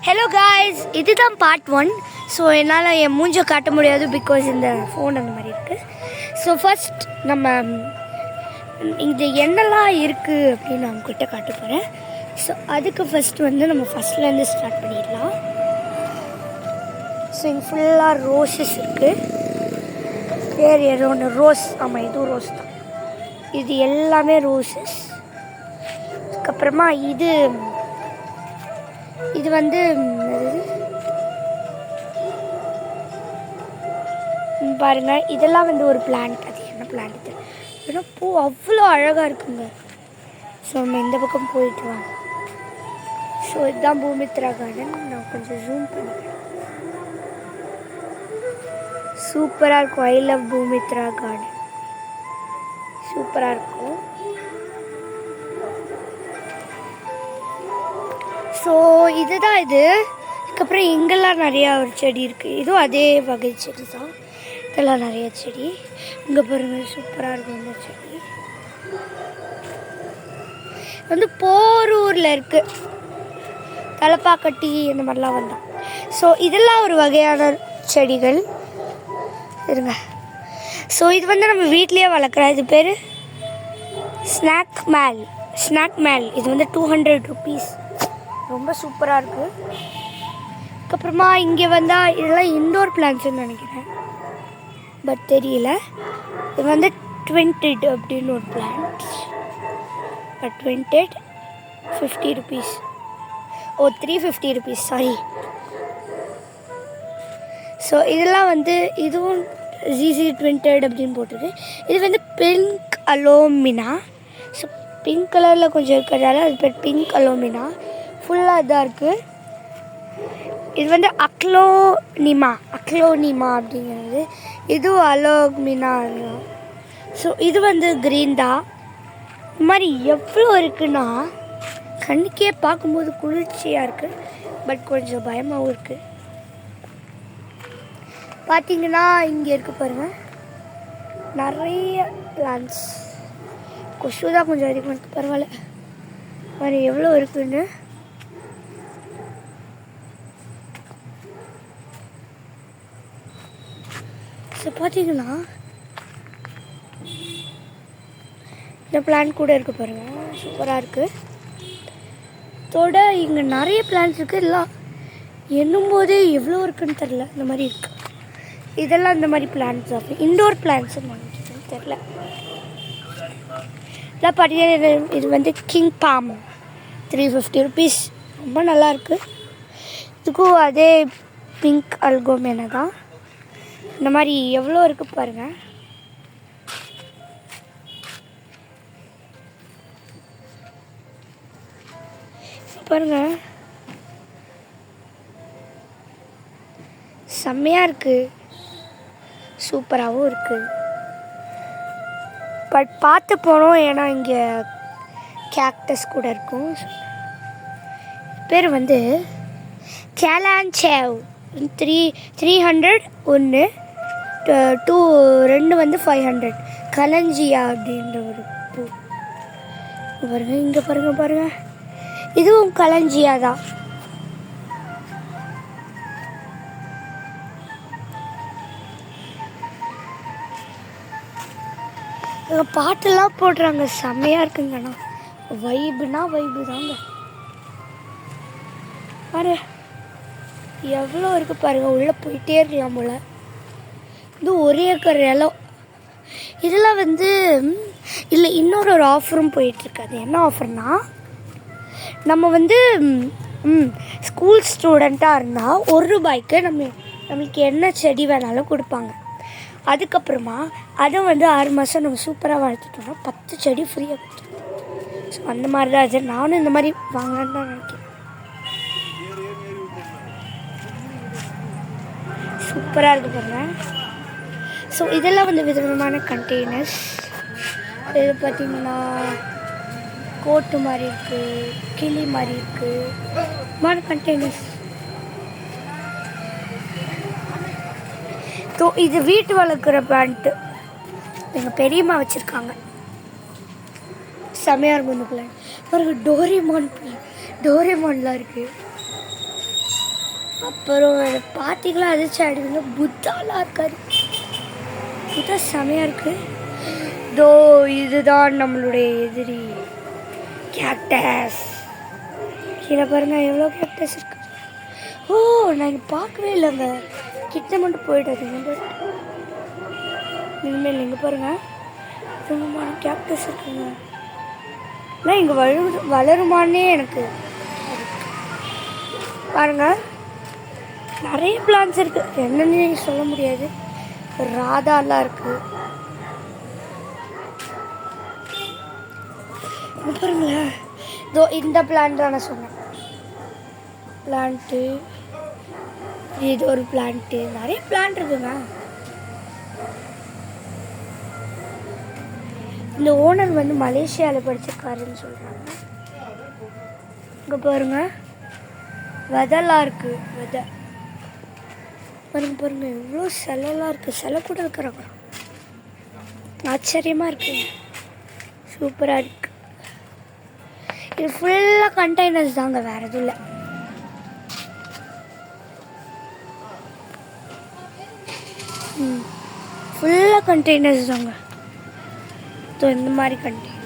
Hello guys, இதுதான் part 1. So என்னால் என் மூஞ்சை காட்ட முடியாது பிகாஸ் இந்த ஃபோன் அந்த மாதிரி இருக்குது. ஸோ ஃபஸ்ட் நம்ம இது என்னெல்லாம் இருக்குது அப்படின்னு நான் உங்ககிட்ட காட்ட போகிறேன். ஸோ அதுக்கு ஃபஸ்ட்டு நம்ம ஃபஸ்ட்லேருந்து ஸ்டார்ட் பண்ணிடலாம். ஸோ இங்கே ஃபுல்லாக ரோஸஸ் இருக்குது. வேறு ஏதோ ஒன்று ரோஸ், ஆமாம் இதுவும் ரோஸ் தான். இது எல்லாமே ரோஸஸ். அதுக்கப்புறமா இது பாருங்க, இதெல்லாம் ஒரு பிளான்ட். அது என்ன பிளான்ட் இது? ஏன்னா பூ அவ்வளோ அழகாக இருக்குங்க. ஸோ நம்ம இந்த பக்கம் போயிட்டு வாங்க. ஸோ இதுதான் பூமித்ரா கார்டன். நான் கொஞ்சம் ஜூம் பண்ணுறேன். சூப்பராக இருக்கும். I love Bhoomitra garden. சூப்பராக இருக்கும். ஸோ இதுதான் இது. அதுக்கப்புறம் இங்கெல்லாம் நிறையா ஒரு செடி இருக்குது. இதுவும் அதே வகை செடி தான். இதெல்லாம் நிறைய செடி. இங்கே பாருங்கள், சூப்பராக இருக்கும் இந்த செடி. போரூரில் இருக்குது. தலப்பாக்கட்டி இந்த மாதிரிலாம் வந்தோம். ஸோ இதெல்லாம் ஒரு வகையான செடிகள் இருங்க. ஸோ இது நம்ம வீட்லேயே வளர்க்குறோம். இது பேர் ஸ்நாக் மேல். இது 200 ருபீஸ். ரொம்ப சூப்பராக இருக்குது. அதுக்கப்புறமா இங்கே வந்தால் இதெல்லாம் இன்டோர் பிளான்ட்ஸ்ன்னு நினைக்கிறேன், பட் தெரியல. இது ட்வின்டட் அப்படின்னு ஒரு பிளான்ட். பட் ட்வின்டட் 50 ருபீஸ். 350 rupees, sorry. ஸோ இதெல்லாம் இதுவும் ஜிசி ட்வின்டட் அப்படின்னு போட்டுருக்கு. இது பிங்க் அலோமினா. ஸோ பிங்க் கலரில் கொஞ்சம் இருக்கிறதால அது பேர் பிங்க் அலோமினா. ஃபுல்லாக இதாக இருக்குது. இது அக்லோனிமா அப்படிங்கிறது. இதுவும் அலோமினா. ஸோ இது க்ரீன் தான். இந்த மாதிரி எவ்வளோ இருக்குன்னா கண்ணுக்கே பார்க்கும்போது குளிர்ச்சியாக இருக்குது, பட் கொஞ்சம் பயமாகவும் இருக்குது. பார்த்தீங்கன்னா இங்கே இருக்குது பாருங்கள், நிறைய பிளான்ட்ஸ். கொசு தான் கொஞ்சம் அதிகமாக இருக்குது. பரவாயில்ல, மாதிரி எவ்வளோ இருக்குன்னு. ஸோ பார்த்தீங்கன்னா இந்த பிளான்ட் கூட இருக்குது பாருங்கள், சூப்பராக இருக்குது. இதோட இங்கே நிறைய பிளான்ட்ஸ் இருக்குது. எல்லாம் எண்ணும் போதே எவ்வளோ இருக்குன்னு தெரில. இந்த மாதிரி இருக்குது. இதெல்லாம் இந்த மாதிரி பிளான்ட்ஸ் தான், இன்டோர் பிளான்ட்ஸ்ன்னு நினைக்கிறேன், தெரில. இதெல்லாம் பார்த்தீங்கன்னா இது கிங் பாம் 350 ருபீஸ். ரொம்ப நல்லாயிருக்கு. இதுக்கும் அதே பிங்க் அல்கோமேனா தான். இந்த மாதிரி எவ்வளோ இருக்குது பாருங்கள். பாருங்கள், செம்மையாக இருக்குது, சூப்பராகவும் இருக்குது. பட் பார்த்து போனோம், ஏன்னா இங்கே கேக்டஸ் கூட இருக்கும். பேர் கேலான்சேவ். 300 ஒன்று, 2 500. கலஞ்சியா அப்படின்ற ஒரு பூ பாருங்க. இங்கே பாருங்க, இதுவும் கலஞ்சியா தான். பாட்டெல்லாம் போடுறாங்க, செம்மையாக இருக்குங்கண்ணா. வைபு தாங்க. பாரு எவ்வளோ இருக்குது பாருங்கள். உள்ளே போயிட்டே இருக்கலாம் போல். இது ஒரே ஏக்கர் இலம். இதெல்லாம் இல்லை, இன்னொரு ஆஃபரும் போயிட்டுருக்கு. அது என்ன ஆஃபர்னால், நம்ம ஸ்கூல் ஸ்டூடெண்ட்டாக இருந்தால் ₹1 நம்மளுக்கு என்ன செடி வேணாலும் கொடுப்பாங்க. அதுக்கப்புறமா அதை 6 மாதம் நம்ம சூப்பராக வளர்த்துட்டோம்னா 10 செடி ஃப்ரீயாக கொடுத்துருவோம். ஸோ அந்த மாதிரி தான் அது. நானும் இந்த மாதிரி வாங்கலான்னு தான் நினைக்கிறேன். சூப்பராக இருக்குது பாருங்கள். ஸோ இதெல்லாம் விதவிதமான கண்டெய்னர்ஸ். இது பார்த்திங்கன்னா கோட்டு மாதிரி இருக்குது, கிளி மாதிரி இருக்குது, மாதிரி கண்டெய்னர்ஸ். ஸோ இது வீட்டு வளர்க்குற பிளான்ட்டு. எங்கள் பெரியம்மா வச்சுருக்காங்க. செம்மையாக இருக்கும் இந்த பிளான்ட். பாருங்க, டோரேமான்லாம் இருக்குது. அப்புறம் அதை பார்த்தீங்களா அதிர்ச்சி ஆகிடுவீங்க, புத்தாலாம் இருக்காரு. புத்தா செமையாக இருக்குது. தோ இதுதான் நம்மளுடைய எதிரி கேக்டஸ். கீழே பாருங்கள் எவ்வளோ கேக்டஸ் இருக்கு. ஓ நான் இங்கே பார்க்கவே இல்லைங்க, கிட்ட மட்டும் போயிடாதீங்க. பட் இனிமேல் இங்கே பாருங்கள் சும்மா கேக்டஸ் இருக்குங்க. ஆனால் இங்கே வளருமானே எனக்கு பாருங்கள். நிறைய பிளான்ஸ் இருக்குது, என்னன்னு சொல்ல முடியாது. ராதாலாம் இருக்குது. பாருங்களேன், இதோ இந்த பிளான்ட் தான் நான் சொன்னேன். பிளான்ட்டு இது ஒரு பிளான்ட்டு, நிறைய பிளான்ட் இருக்குங்க. இந்த ஓனர் வந்து மலேசியாவில் படிச்சிருக்காருன்னு சொல்கிறாங்க. இங்கே பாருங்க விதைலாம் இருக்குது. விதை பாருங்க எவ்வளோ சிலைலாம் இருக்குது. சிலை கூட இருக்கிறாங்க. ஆச்சரியமாக இருக்குங்க, சூப்பராக இருக்குது. இது ஃபுல்லாக கண்டெய்னர்ஸ் தாங்க, வேறு எதுவும் இல்லை. ஃபுல்லாக கண்டெய்னர்ஸ் தாங்க. இந்த மாதிரி கண்டெய்னர்